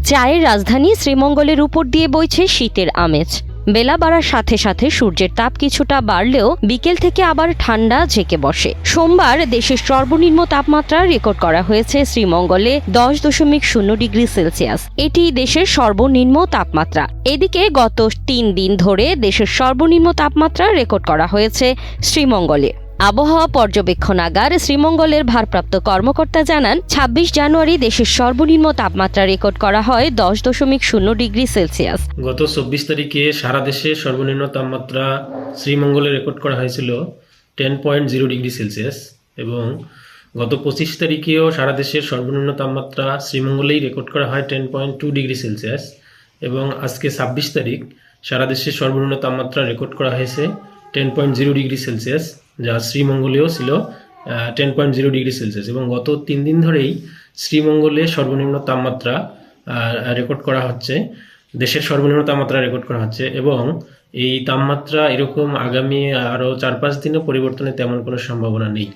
চায়ের রাজধানী শ্রীমঙ্গলের উপর দিয়ে বইছে শীতের আমেজ। বেলা বাড়ার সাথে সাথে সূর্যের তাপ কিছুটা বাড়লেও বিকেল থেকে আবার ঠান্ডা ঝেঁকে বসে। সোমবার দেশের সর্বনিম্ন তাপমাত্রা রেকর্ড করা হয়েছে শ্রীমঙ্গলে 10.0 ডিগ্রি সেলসিয়াস। এটি দেশের সর্বনিম্ন তাপমাত্রা। এদিকে গত 3 দিন ধরে দেশের সর্বনিম্ন তাপমাত্রা রেকর্ড করা হয়েছে শ্রীমঙ্গলে। আবহাওয়া পর্যবেক্ষণাগার শ্রীমঙ্গলের ভারপ্রাপ্ত কর্মকর্তা জানান, 26 জানুয়ারি দেশের সর্বনিম্ন তাপমাত্রা রেকর্ড করা হয় 10.0 ডিগ্রি সেলসিয়াস। গত 24 তারিখে সারা দেশে সর্বনিম্ন তাপমাত্রা শ্রীমঙ্গলে রেকর্ড করা হয়েছিল 10.0 ডিগ্রি সেলসিয়াস এবং গত 25 তারিখেও সারা দেশের সর্বনিম্ন তাপমাত্রা শ্রীমঙ্গলেই রেকর্ড করা হয় 10.2 ডিগ্রি সেলসিয়াস এবং আজকে 26 তারিখ সারা দেশের সর্বনিম্ন তাপমাত্রা রেকর্ড করা হয়েছে 10.0 ডিগ্রি সেলসিয়াস, যা শ্রীমঙ্গলেও ছিল 10.0 ডিগ্রি সেলসিয়াস এবং গত 3 দিন ধরেই শ্রীমঙ্গলে সর্বনিম্ন তাপমাত্রা রেকর্ড করা হচ্ছে, দেশের সর্বনিম্ন তাপমাত্রা রেকর্ড করা হচ্ছে এবং এই তাপমাত্রা এরকম আগামী আরও 4-5 দিনও পরিবর্তনের তেমন কোনো সম্ভাবনা নেই।